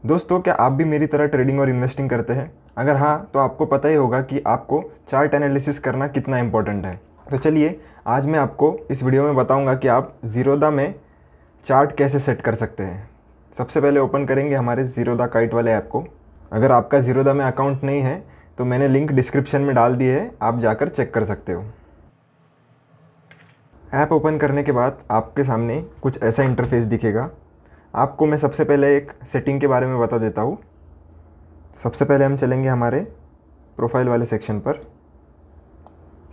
दोस्तों, क्या आप भी मेरी तरह ट्रेडिंग और इन्वेस्टिंग करते हैं? अगर हाँ, तो आपको पता ही होगा कि आपको चार्ट एनालिसिस करना कितना इंपॉर्टेंट है। तो चलिए, आज मैं आपको इस वीडियो में बताऊंगा कि आप ज़ीरोधा में चार्ट कैसे सेट कर सकते हैं। सबसे पहले ओपन करेंगे हमारे ज़ीरोधा काइट वाले ऐप को। अगर आपका ज़ीरोधा में अकाउंट नहीं है तो मैंने लिंक डिस्क्रिप्शन में डाल दिए है, आप जाकर चेक कर सकते हो। ऐप ओपन करने के बाद आपके सामने कुछ ऐसा इंटरफेस दिखेगा। आपको मैं सबसे पहले एक सेटिंग के बारे में बता देता हूँ। सबसे पहले हम चलेंगे हमारे प्रोफाइल वाले सेक्शन पर,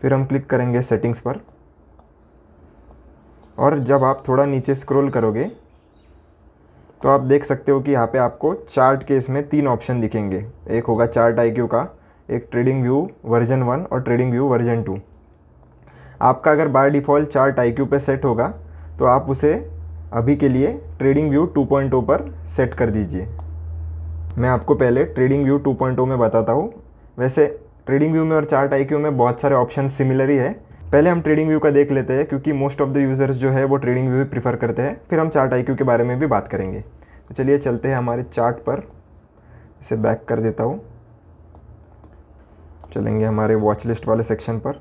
फिर हम क्लिक करेंगे सेटिंग्स पर, और जब आप थोड़ा नीचे स्क्रॉल करोगे तो आप देख सकते हो कि यहाँ पे आपको चार्ट के इसमें 3 ऑप्शन दिखेंगे। एक होगा चार्ट आईक्यू का, एक ट्रेडिंग व्यू वर्जन 1 और ट्रेडिंग व्यू वर्जन 2। आपका अगर बाय डिफ़ॉल्ट चार्ट आईक्यू पे सेट होगा तो आप उसे अभी के लिए ट्रेडिंग व्यू 2.0 पर सेट कर दीजिए। मैं आपको पहले ट्रेडिंग व्यू 2.0 में बताता हूँ। वैसे ट्रेडिंग व्यू में और चार्ट आईक्यू में बहुत सारे ऑप्शन सिमिलर ही है। पहले हम ट्रेडिंग व्यू का देख लेते हैं, क्योंकि मोस्ट ऑफ द यूज़र्स जो है वो ट्रेडिंग व्यू ही प्रीफर करते हैं। फिर हम चार्ट आईक्यू के बारे में भी बात करेंगे। तो चलिए चलते हैं हमारे चार्ट पर। इसे बैक कर देता हूँ, चलेंगे हमारे वॉच लिस्ट वाले सेक्शन पर।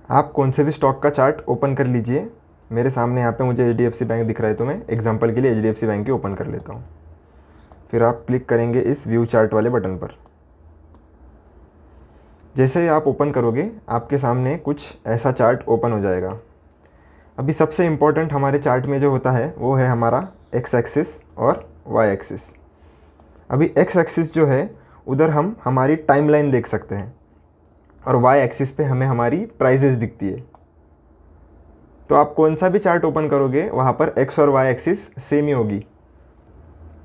आप कौन से भी स्टॉक का चार्ट ओपन कर लीजिए। मेरे सामने यहाँ पे मुझे HDFC बैंक दिख रहा है, तो मैं एग्जांपल के लिए HDFC बैंक ही ओपन कर लेता हूँ। फिर आप क्लिक करेंगे इस व्यू चार्ट वाले बटन पर। जैसे ही आप ओपन करोगे आपके सामने कुछ ऐसा चार्ट ओपन हो जाएगा। अभी सबसे इम्पॉर्टेंट हमारे चार्ट में जो होता है वो है हमारा एक्स एक्सिस और वाई एक्सिस। अभी एक्स एक्सिस जो है उधर हम हमारी टाइमलाइन देख सकते हैं, और वाई एक्सिस पे हमें हमारी प्राइजेस दिखती है। तो आप कौन सा भी चार्ट ओपन करोगे वहाँ पर एक्स और वाई एक्सिस सेम ही होगी,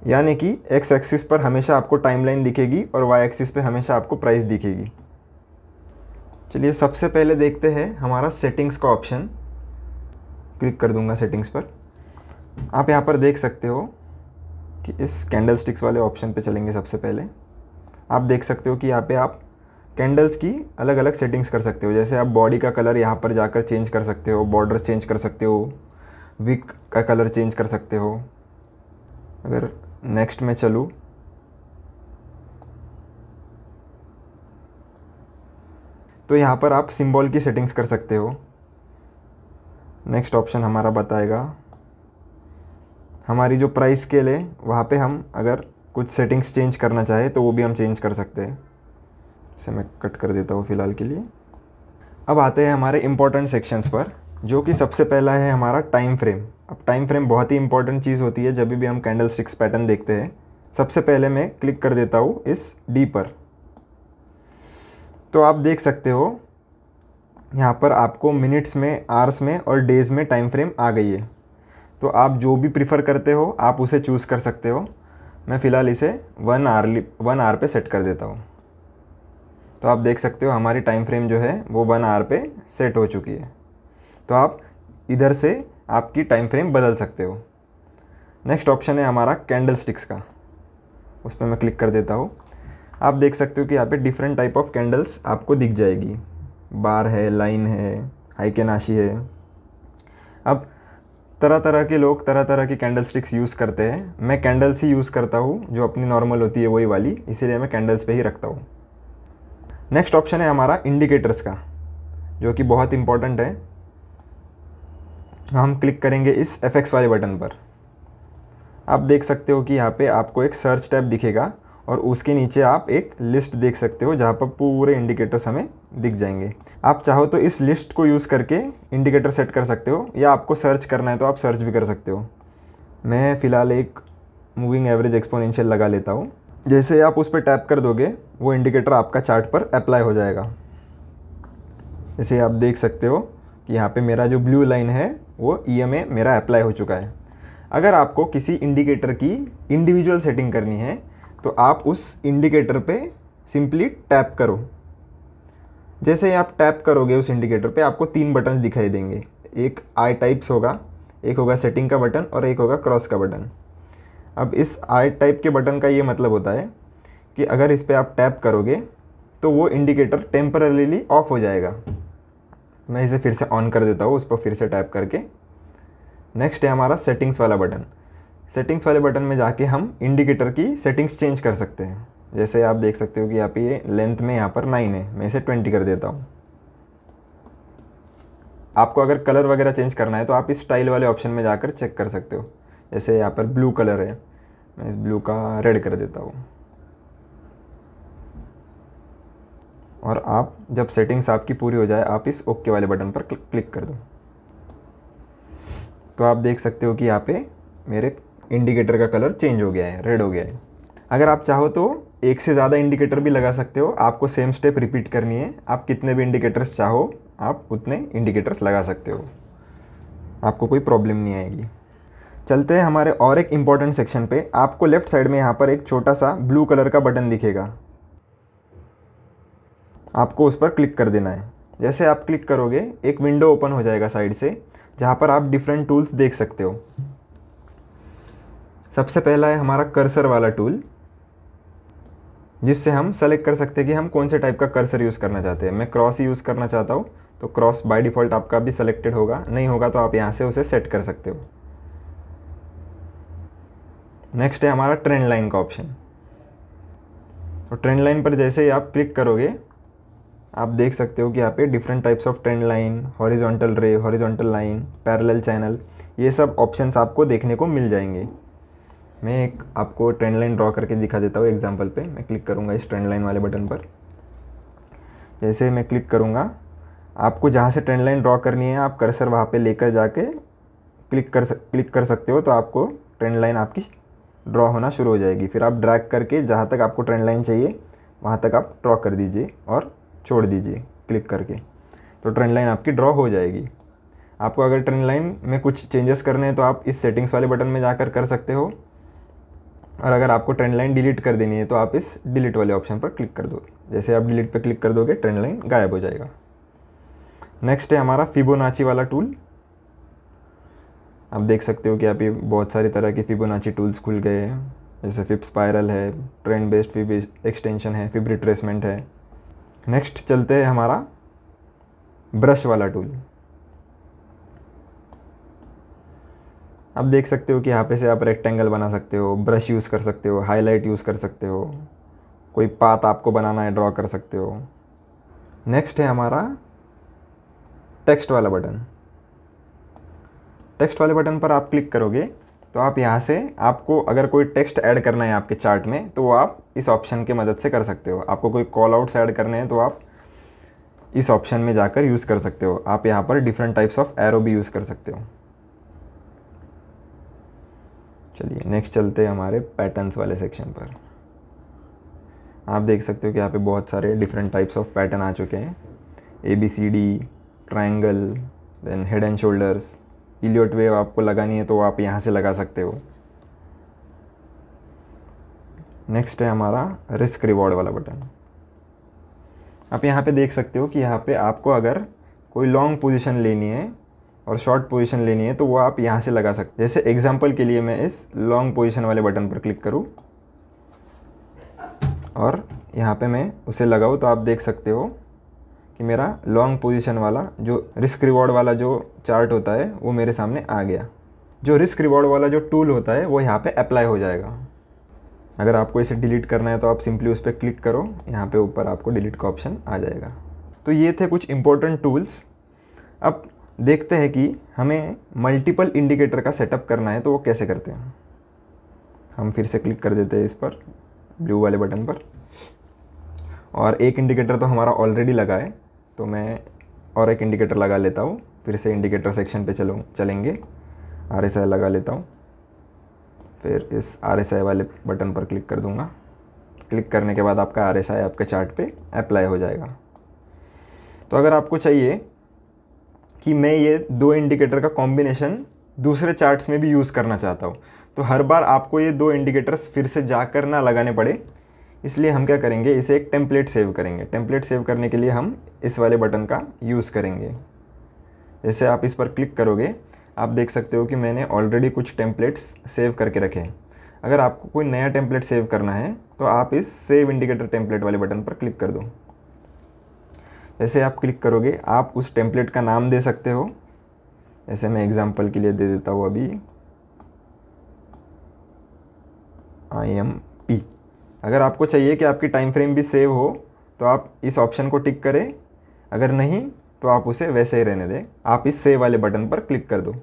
यानी कि एक्स एक्सिस पर हमेशा आपको टाइमलाइन दिखेगी और वाई एक्सिस पे हमेशा आपको प्राइस दिखेगी। चलिए सबसे पहले देखते हैं हमारा सेटिंग्स का ऑप्शन। क्लिक कर दूंगा सेटिंग्स पर। आप यहाँ पर देख सकते हो कि इस कैंडल स्टिक्स वाले ऑप्शन पे चलेंगे। सबसे पहले आप देख सकते हो कि यहाँ पे आप कैंडल्स की अलग अलग सेटिंग्स कर सकते हो। जैसे आप बॉडी का कलर यहाँ पर जाकर चेंज कर सकते हो, बॉर्डर्स चेंज कर सकते हो, विक का कलर चेंज कर सकते हो। अगर नेक्स्ट में चलूँ तो यहाँ पर आप सिंबल की सेटिंग्स कर सकते हो। नेक्स्ट ऑप्शन हमारा बताएगा हमारी जो प्राइस स्केल है, वहाँ पे हम अगर कुछ सेटिंग्स चेंज करना चाहे तो वो भी हम चेंज कर सकते हैं। इसे मैं कट कर देता हूँ फ़िलहाल के लिए। अब आते हैं हमारे इम्पोर्टेंट सेक्शंस पर, जो कि सबसे पहला है हमारा टाइम फ्रेम। अब टाइम फ्रेम बहुत ही इंपॉर्टेंट चीज़ होती है जब भी हम कैंडल स्टिक्स पैटर्न देखते हैं। सबसे पहले मैं क्लिक कर देता हूँ इस डी पर। तो आप देख सकते हो यहाँ पर आपको मिनट्स में, आवर्स में और डेज़ में टाइम फ्रेम आ गई है। तो आप जो भी प्रीफर करते हो आप उसे चूज़ कर सकते हो। मैं फ़िलहाल इसे 1 आवर पे सेट कर देता हूँ। तो आप देख सकते हो हमारी टाइम फ्रेम जो है वो 1 आवर पे सेट हो चुकी है। तो आप इधर से आपकी टाइम फ्रेम बदल सकते हो। नेक्स्ट ऑप्शन है हमारा कैंडल स्टिक्स का, उस पर मैं क्लिक कर देता हूँ। आप देख सकते हो कि यहाँ पे डिफरेंट टाइप ऑफ कैंडल्स आपको दिख जाएगी। बार है, लाइन है, हाइकेनाशी है। अब तरह तरह के लोग तरह तरह की कैंडल स्टिक्स यूज़ करते हैं। मैं कैंडल्स ही यूज़ करता हूँ, जो अपनी नॉर्मल होती है वही वाली, इसीलिए मैं कैंडल्स पे ही रखता हूँ। नेक्स्ट ऑप्शन है हमारा इंडिकेटर्स का, जो कि बहुत इंपॉर्टेंट है। हम क्लिक करेंगे इस FX वाले बटन पर। आप देख सकते हो कि यहाँ पे आपको एक सर्च टैब दिखेगा और उसके नीचे आप एक लिस्ट देख सकते हो जहाँ पर पूरे इंडिकेटर्स हमें दिख जाएंगे। आप चाहो तो इस लिस्ट को यूज़ करके इंडिकेटर सेट कर सकते हो, या आपको सर्च करना है तो आप सर्च भी कर सकते हो। मैं फ़िलहाल एक मूविंग एवरेज एक्सपोनेंशियल लगा लेता हूँ। जैसे आप उस पर टैप कर दोगे वो इंडिकेटर आपका चार्ट पर अप्लाई हो जाएगा। जैसे आप देख सकते हो कि यहाँ पे मेरा जो ब्लू लाइन है वो EMA मेरा अप्लाई हो चुका है। अगर आपको किसी इंडिकेटर की इंडिविजुअल सेटिंग करनी है तो आप उस इंडिकेटर पे सिंपली टैप करो। जैसे ही आप टैप करोगे उस इंडिकेटर पे आपको 3 बटन्स दिखाई देंगे। एक आई टाइप्स होगा, एक होगा सेटिंग का बटन और एक होगा क्रॉस का बटन। अब इस आई टाइप के बटन का ये मतलब होता है कि अगर इस पर आप टैप करोगे तो वो इंडिकेटर टेम्पररीली ऑफ हो जाएगा। मैं इसे फिर से ऑन कर देता हूँ, उस पर फिर से टैप करके। नेक्स्ट है हमारा सेटिंग्स वाला बटन। सेटिंग्स वाले बटन में जाके हम इंडिकेटर की सेटिंग्स चेंज कर सकते हैं। जैसे आप देख सकते हो कि यहाँ पे ये लेंथ में यहाँ पर 9 है, मैं इसे 20 कर देता हूँ। आपको अगर कलर वगैरह चेंज करना है तो आप इस स्टाइल वाले ऑप्शन में जाकर चेक कर सकते हो। जैसे यहाँ पर ब्लू कलर है, मैं इस ब्लू का रेड कर देता हूँ। और आप जब सेटिंग्स आपकी पूरी हो जाए आप इस ओके वाले बटन पर क्लिक कर दो। तो आप देख सकते हो कि यहाँ पे मेरे इंडिकेटर का कलर चेंज हो गया है, रेड हो गया है। अगर आप चाहो तो एक से ज़्यादा इंडिकेटर भी लगा सकते हो, आपको सेम स्टेप रिपीट करनी है। आप कितने भी इंडिकेटर्स चाहो आप उतने इंडिकेटर्स लगा सकते हो, आपको कोई प्रॉब्लम नहीं आएगी। चलते हैं हमारे और एक इम्पॉर्टेंट सेक्शन पे। आपको लेफ्ट साइड में यहाँ पर एक छोटा सा ब्लू कलर का बटन दिखेगा, आपको उस पर क्लिक कर देना है। जैसे आप क्लिक करोगे एक विंडो ओपन हो जाएगा साइड से, जहाँ पर आप डिफरेंट टूल्स देख सकते हो। सबसे पहला है हमारा कर्सर वाला टूल, जिससे हम सेलेक्ट कर सकते हैं कि हम कौन से टाइप का कर्सर यूज़ करना चाहते हैं। मैं क्रॉस यूज़ करना चाहता हूँ तो क्रॉस बाय डिफ़ॉल्ट आपका भी सेलेक्टेड होगा, नहीं होगा तो आप यहाँ से उसे सेट कर सकते हो। नेक्स्ट है हमारा ट्रेंड लाइन का ऑप्शन। तो ट्रेंड लाइन पर जैसे ही आप क्लिक करोगे आप देख सकते हो कि यहाँ पे different types of trend line, horizontal रे, हॉरिजॉन्टल लाइन, पैरेलल चैनल, ये सब ऑप्शंस आपको देखने को मिल जाएंगे। मैं एक आपको ट्रेंड लाइन ड्रॉ करके दिखा देता हूँ एग्जांपल पे। मैं क्लिक करूँगा इस ट्रेंड लाइन वाले बटन पर। जैसे मैं क्लिक करूँगा, आपको जहाँ से ट्रेंड लाइन ड्रॉ करनी है आप कर्सर वहाँ पे लेकर जाके क्लिक कर सकते हो, तो आपको ट्रेंड लाइन आपकी ड्रॉ होना शुरू हो जाएगी। फिर आप ड्रैग करके जहाँ तक आपको ट्रेंड लाइन चाहिए वहाँ तक आप ड्रॉ कर दीजिए और छोड़ दीजिए क्लिक करके, तो ट्रेंड लाइन आपकी ड्रॉ हो जाएगी। आपको अगर ट्रेंड लाइन में कुछ चेंजेस करने हैं तो आप इस सेटिंग्स वाले बटन में जाकर कर सकते हो, और अगर आपको ट्रेंड लाइन डिलीट कर देनी है तो आप इस डिलीट वाले ऑप्शन पर क्लिक कर दो। जैसे आप डिलीट पर क्लिक कर दोगे ट्रेंड लाइन गायब हो जाएगा। नेक्स्ट है हमारा फिबोनाची वाला टूल। आप देख सकते हो कि यहाँ पे बहुत सारी तरह के फिबोनाची टूल्स खुल गए हैं, जैसे फिब स्पायरल है, ट्रेंड बेस्ड फिब एक्सटेंशन है, फिब रिट्रेसमेंट है। नेक्स्ट चलते हैं हमारा ब्रश वाला टूल। आप देख सकते हो कि यहाँ पे से आप रेक्टेंगल बना सकते हो, ब्रश यूज़ कर सकते हो, हाईलाइट यूज़ कर सकते हो, कोई पाथ आपको बनाना है ड्रॉ कर सकते हो। नेक्स्ट है हमारा टेक्स्ट वाला बटन। टेक्स्ट वाले बटन पर आप क्लिक करोगे तो आप यहाँ से आपको अगर कोई टेक्स्ट ऐड करना है आपके चार्ट में तो वो आप इस ऑप्शन की मदद से कर सकते हो। आपको कोई कॉल आउट्स ऐड करने हैं तो आप इस ऑप्शन में जाकर यूज़ कर सकते हो। आप यहाँ पर डिफरेंट टाइप्स ऑफ एरो भी यूज़ कर सकते हो। चलिए नेक्स्ट चलते हैं हमारे पैटर्न्स वाले सेक्शन पर। आप देख सकते हो कि यहाँ पे बहुत सारे डिफरेंट टाइप्स ऑफ पैटर्न आ चुके हैं। ABCD, triangle, then head and shoulders, Elliott wave आपको लगानी है तो आप यहाँ से लगा सकते हो। नेक्स्ट है हमारा रिस्क रिवॉर्ड वाला बटन। आप यहाँ पे देख सकते हो कि यहाँ पे आपको अगर कोई लॉन्ग पोजीशन लेनी है और शॉर्ट पोजीशन लेनी है तो वो आप यहाँ से लगा सकते हैं। जैसे एग्जांपल के लिए मैं इस लॉन्ग पोजीशन वाले बटन पर क्लिक करूँ और यहाँ पे मैं उसे लगाऊँ तो आप देख सकते हो कि मेरा लॉन्ग पोजीशन वाला जो रिस्क रिवॉर्ड वाला जो चार्ट होता है वो मेरे सामने आ गया। जो रिस्क रिवॉर्ड वाला जो टूल होता है वो यहाँ पे अप्लाई हो जाएगा। अगर आपको इसे डिलीट करना है तो आप सिंपली उस पर क्लिक करो, यहाँ पे ऊपर आपको डिलीट का ऑप्शन आ जाएगा। तो ये थे कुछ इंपॉर्टेंट टूल्स। अब देखते हैं कि हमें मल्टीपल इंडिकेटर का सेटअप करना है तो वो कैसे करते हैं। हम फिर से क्लिक कर देते हैं इस पर, ब्लू वाले बटन पर, और एक इंडिकेटर तो हमारा ऑलरेडी लगा है तो मैं और एक इंडिकेटर लगा लेता हूँ। फिर से इंडिकेटर सेक्शन पे चलेंगे, RSI लगा लेता हूँ, फिर इस RSI वाले बटन पर क्लिक कर दूँगा। क्लिक करने के बाद आपका RSI आपके चार्ट पे अप्लाई हो जाएगा। तो अगर आपको चाहिए कि मैं ये दो इंडिकेटर का कॉम्बिनेशन दूसरे चार्ट्स में भी यूज़ करना चाहता हूँ तो हर बार आपको ये दो इंडिकेटर्स फिर से जाकर ना लगाने पड़े, इसलिए हम क्या करेंगे, इसे एक टेम्पलेट सेव करेंगे। टेम्पलेट सेव करने के लिए हम इस वाले बटन का यूज़ करेंगे। जैसे आप इस पर क्लिक करोगे आप देख सकते हो कि मैंने ऑलरेडी कुछ टेम्पलेट्स सेव करके रखे हैं। अगर आपको कोई नया टेम्पलेट सेव करना है तो आप इस सेव इंडिकेटर टेम्पलेट वाले बटन पर क्लिक कर दो। जैसे आप क्लिक करोगे आप उस टेम्पलेट का नाम दे सकते हो। जैसे मैं एग्जांपल के लिए दे देता हूँ अभी IMP। अगर आपको चाहिए कि आपकी टाइम फ्रेम भी सेव हो तो आप इस ऑप्शन को टिक करें, अगर नहीं तो आप उसे वैसे ही रहने दें। आप इस सेव वाले बटन पर क्लिक कर दो।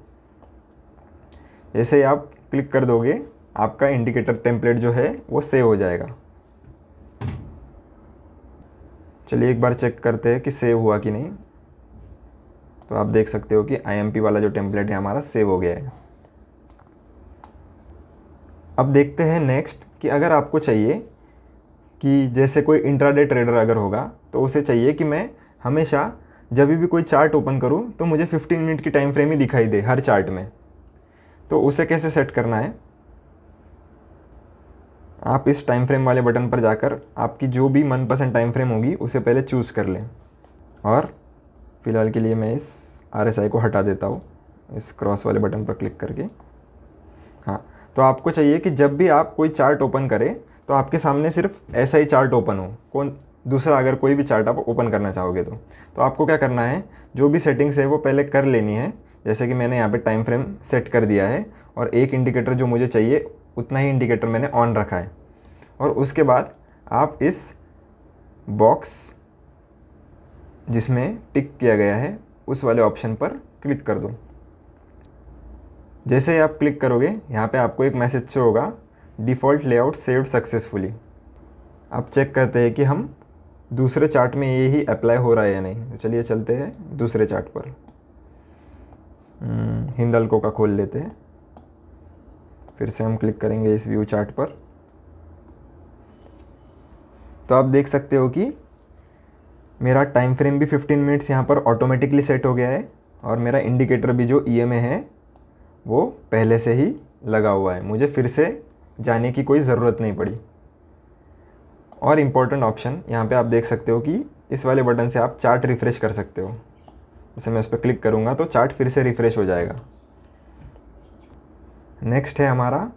जैसे ही आप क्लिक कर दोगे आपका इंडिकेटर टेम्पलेट जो है वो सेव हो जाएगा। चलिए एक बार चेक करते हैं कि सेव हुआ कि नहीं। तो आप देख सकते हो कि IMP वाला जो टेम्पलेट है हमारा सेव हो गया है। अब देखते हैं नेक्स्ट कि अगर आपको चाहिए कि जैसे कोई इंट्राडे ट्रेडर अगर होगा तो उसे चाहिए कि मैं हमेशा जब भी कोई चार्ट ओपन करूं तो मुझे 15 मिनट की टाइम फ्रेम ही दिखाई दे हर चार्ट में। तो उसे कैसे सेट करना है, आप इस टाइम फ्रेम वाले बटन पर जाकर आपकी जो भी मनपसंद टाइम फ्रेम होगी उसे पहले चूज़ कर लें। और फ़िलहाल के लिए मैं इस RSI को हटा देता हूँ इस क्रॉस वाले बटन पर क्लिक करके। हाँ, तो आपको चाहिए कि जब भी आप कोई चार्ट ओपन करें तो आपके सामने सिर्फ ऐसा ही चार्ट ओपन हो, दूसरा अगर कोई भी चार्ट आप ओपन करना चाहोगे तो आपको क्या करना है, जो भी सेटिंग्स है वो पहले कर लेनी है। जैसे कि मैंने यहाँ पे टाइम फ्रेम सेट कर दिया है और एक इंडिकेटर जो मुझे चाहिए उतना ही इंडिकेटर मैंने ऑन रखा है। और उसके बाद आप इस बॉक्स जिसमें टिक किया गया है उस वाले ऑप्शन पर क्लिक कर दो। जैसे ही आप क्लिक करोगे यहाँ पे आपको एक मैसेज शो होगा, डिफ़ॉल्ट लेआउट सेव्ड सक्सेसफुली। आप चेक करते हैं कि हम दूसरे चार्ट में ये ही अप्लाई हो रहा है या नहीं। तो चलिए चलते हैं दूसरे चार्ट पर। हिंदाल्को का खोल लेते हैं। फिर से हम क्लिक करेंगे इस व्यू चार्ट पर। तो आप देख सकते हो कि मेरा टाइम फ्रेम भी 15 मिनट्स यहाँ पर ऑटोमेटिकली सेट हो गया है और मेरा इंडिकेटर भी जो EMA है वो पहले से ही लगा हुआ है। मुझे फिर से जाने की कोई ज़रूरत नहीं पड़ी। और इम्पोर्टेंट ऑप्शन यहाँ पे आप देख सकते हो कि इस वाले बटन से आप चार्ट रिफ़्रेश कर सकते हो। जैसे मैं इस पर क्लिक करूँगा तो चार्ट फिर से रिफ़्रेश हो जाएगा। नेक्स्ट है हमारा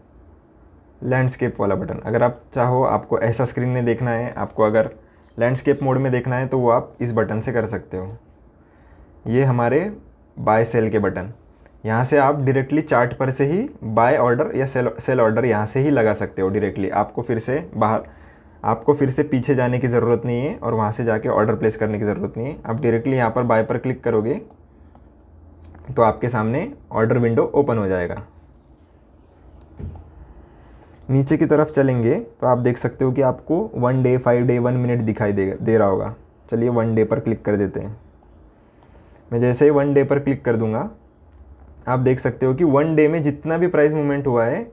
लैंडस्केप वाला बटन। अगर आप चाहो आपको ऐसा स्क्रीन में देखना है, आपको अगर लैंडस्केप मोड में देखना है तो वो आप इस बटन से कर सकते हो। ये हमारे बाय सेल के बटन, यहाँ से आप डायरेक्टली चार्ट पर से ही बाय ऑर्डर या सेल ऑर्डर यहाँ से ही लगा सकते हो डायरेक्टली। आपको फिर से पीछे जाने की ज़रूरत नहीं है और वहाँ से जाके ऑर्डर प्लेस करने की ज़रूरत नहीं है। आप डायरेक्टली यहाँ पर बाय पर क्लिक करोगे तो आपके सामने ऑर्डर विंडो ओपन हो जाएगा। नीचे की तरफ चलेंगे तो आप देख सकते हो कि आपको 1 डे, 5 डे, 1 मिनट दिखाई दे रहा होगा। चलिए 1 डे पर क्लिक कर देते हैं। मैं जैसे ही 1 डे पर क्लिक कर दूंगा आप देख सकते हो कि 1 डे में जितना भी प्राइस मूवमेंट हुआ है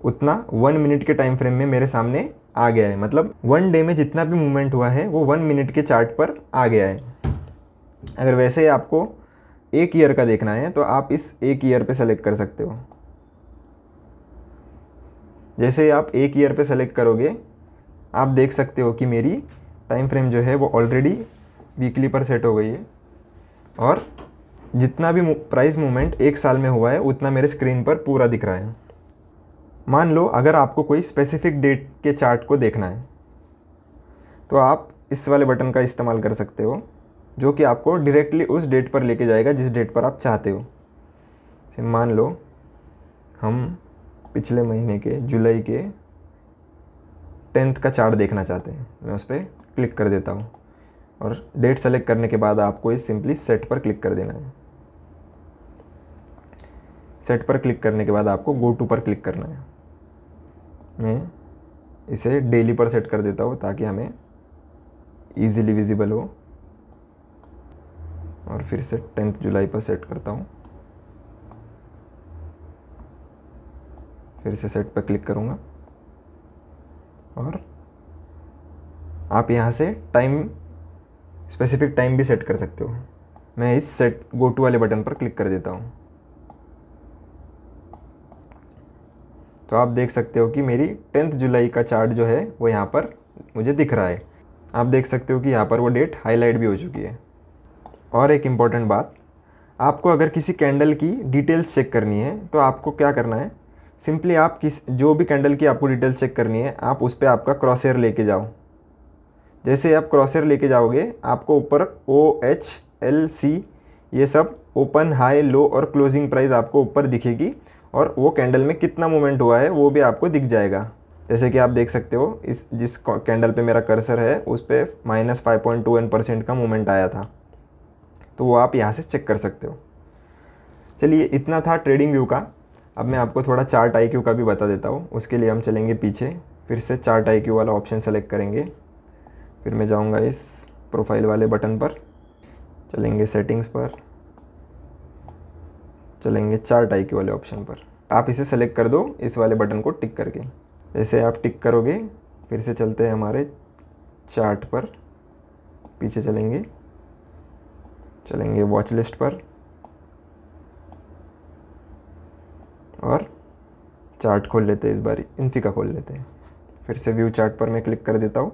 उतना 1 मिनट के टाइम फ्रेम में मेरे सामने आ गया है। मतलब 1 डे में जितना भी मूवमेंट हुआ है वो 1 मिनट के चार्ट पर आ गया है। अगर वैसे ही आपको 1 ईयर का देखना है तो आप इस 1 ईयर पे सेलेक्ट कर सकते हो। जैसे ही आप 1 ईयर पे सेलेक्ट करोगे आप देख सकते हो कि मेरी टाइम फ्रेम जो है वो ऑलरेडी वीकली पर सेट हो गई है और जितना भी प्राइस मूवमेंट 1 साल में हुआ है उतना मेरे स्क्रीन पर पूरा दिख रहा है। मान लो अगर आपको कोई स्पेसिफिक डेट के चार्ट को देखना है तो आप इस वाले बटन का इस्तेमाल कर सकते हो, जो कि आपको डायरेक्टली उस डेट पर लेके जाएगा जिस डेट पर आप चाहते हो। मान लो हम पिछले महीने के जुलाई के 10th का चार्ट देखना चाहते हैं। मैं उस पर क्लिक कर देता हूँ और डेट सेलेक्ट करने के बाद आपको इस सिंपली सेट पर क्लिक कर देना है। सेट पर क्लिक करने के बाद आपको गो टू पर क्लिक करना है। मैं इसे डेली पर सेट कर देता हूँ ताकि हमें इजीली विजिबल हो और फिर से 10th जुलाई पर सेट करता हूँ। फिर से सेट पर क्लिक करूँगा और आप यहाँ से स्पेसिफिक टाइम भी सेट कर सकते हो। मैं इस सेट गो टू वाले बटन पर क्लिक कर देता हूँ तो आप देख सकते हो कि मेरी 10th जुलाई का चार्ट जो है वो यहाँ पर मुझे दिख रहा है। आप देख सकते हो कि यहाँ पर वो डेट हाईलाइट भी हो चुकी है। और एक इम्पॉर्टेंट बात, आपको अगर किसी कैंडल की डिटेल्स चेक करनी है तो आपको क्या करना है, सिंपली आप जो भी कैंडल की आपको डिटेल्स चेक करनी है आप उस पर आपका क्रॉसहेयर लेके जाओ। जैसे आप क्रॉसहेयर लेके जाओगे आपको ऊपर OH, LC ये सब ओपन, हाई, लो और क्लोजिंग प्राइस आपको ऊपर दिखेगी और वो कैंडल में कितना मूवमेंट हुआ है वो भी आपको दिख जाएगा। जैसे कि आप देख सकते हो इस जिस कैंडल पे मेरा कर्सर है उस पर -5.21% का मूवमेंट आया था, तो वो आप यहाँ से चेक कर सकते हो। चलिए इतना था ट्रेडिंग व्यू का। अब मैं आपको थोड़ा चार्ट IQ का भी बता देता हूँ। उसके लिए हम चलेंगे पीछे, फिर से चार्ट IQ वाला ऑप्शन सेलेक्ट करेंगे, फिर मैं जाऊँगा इस प्रोफाइल वाले बटन पर, चलेंगे सेटिंग्स पर, चलेंगे चार्ट IQ वाले ऑप्शन पर। आप इसे सेलेक्ट कर दो इस वाले बटन को टिक करके। जैसे आप टिक करोगे फिर से चलते हैं हमारे चार्ट पर, पीछे चलेंगे, चलेंगे वॉच लिस्ट पर और चार्ट खोल लेते हैं। इस बार इन्फी का खोल लेते हैं। फिर से व्यू चार्ट पर मैं क्लिक कर देता हूँ।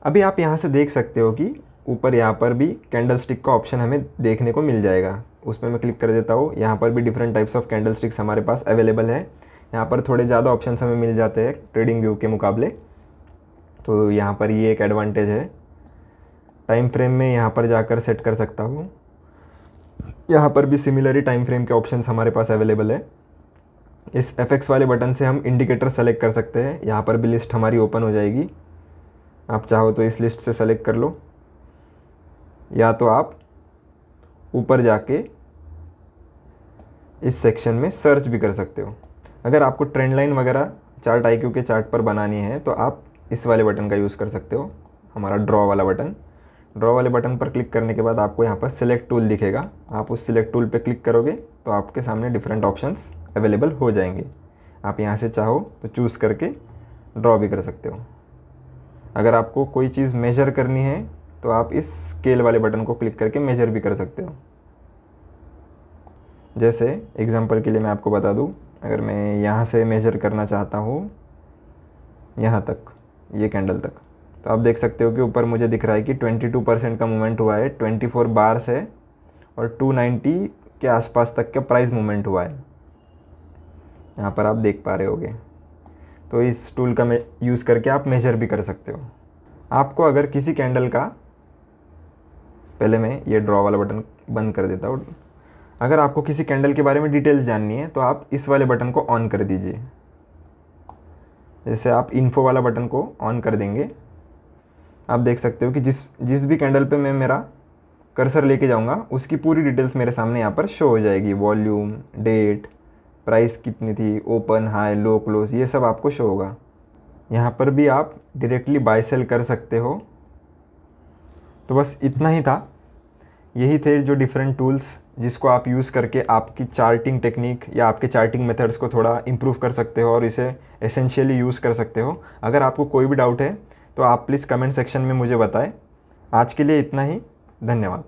अभी आप यहाँ से देख सकते हो कि ऊपर यहाँ पर भी कैंडल स्टिक का ऑप्शन हमें देखने को मिल जाएगा। उसमें मैं क्लिक कर देता हूँ। यहाँ पर भी different types of candle sticks हमारे पास अवेलेबल है। यहाँ पर थोड़े ज़्यादा ऑप्शन हमें मिल जाते हैं ट्रेडिंग व्यू के मुकाबले, तो यहाँ पर ये एक एडवांटेज है। टाइम फ्रेम में यहाँ पर जाकर सेट कर सकता हूँ। यहाँ पर भी सिमिलरली टाइम फ्रेम के ऑप्शंस हमारे पास अवेलेबल है। इस FX वाले बटन से हम इंडिकेटर सेलेक्ट कर सकते हैं। यहाँ पर भी लिस्ट हमारी ओपन हो जाएगी। आप चाहो तो इस लिस्ट से सेलेक्ट कर लो, या तो आप ऊपर जाके इस सेक्शन में सर्च भी कर सकते हो। अगर आपको ट्रेंड लाइन वगैरह चार्ट IQ के चार्ट पर बनानी है तो आप इस वाले बटन का यूज़ कर सकते हो, हमारा ड्रॉ वाला बटन। ड्रॉ वाले बटन पर क्लिक करने के बाद आपको यहाँ पर सिलेक्ट टूल दिखेगा। आप उस सिलेक्ट टूल पे क्लिक करोगे तो आपके सामने डिफरेंट ऑप्शंस अवेलेबल हो जाएंगे। आप यहाँ से चाहो तो चूज़ करके ड्रॉ भी कर सकते हो। अगर आपको कोई चीज़ मेजर करनी है तो आप इस स्केल वाले बटन को क्लिक करके मेजर भी कर सकते हो। जैसे एग्जांपल के लिए मैं आपको बता दूं, अगर मैं यहाँ से मेजर करना चाहता हूँ यहाँ तक, ये कैंडल तक, तो आप देख सकते हो कि ऊपर मुझे दिख रहा है कि 22% का मूवमेंट हुआ है, 24 बार्स है और 290 के आसपास तक का प्राइस मूवमेंट हुआ है। यहाँ पर आप देख पा रहे होगे। तो इस टूल का यूज़ करके आप मेजर भी कर सकते हो। आपको अगर किसी कैंडल का, पहले मैं ये ड्रॉ वाला बटन बंद कर देता हूँ। अगर आपको किसी कैंडल के बारे में डिटेल्स जाननी है तो आप इस वाले बटन को ऑन कर दीजिए। जैसे आप इन्फो वाला बटन को ऑन कर देंगे, आप देख सकते हो कि जिस भी कैंडल पे मैं मेरा कर्सर लेके जाऊंगा उसकी पूरी डिटेल्स मेरे सामने यहाँ पर शो हो जाएगी। वॉल्यूम, डेट, प्राइस कितनी थी, ओपन, हाई, लो, क्लोज, ये सब आपको शो होगा। यहाँ पर भी आप डायरेक्टली बाय सेल कर सकते हो। तो बस इतना ही था। यही थे जो डिफरेंट टूल्स जिसको आप यूज़ करके आपकी चार्टिंग टेक्निक या आपके चार्टिंग मेथड्स को थोड़ा इम्प्रूव कर सकते हो और इसे एसेंशियली यूज़ कर सकते हो। अगर आपको कोई भी डाउट है तो आप प्लीज़ कमेंट सेक्शन में मुझे बताएं। आज के लिए इतना ही, धन्यवाद।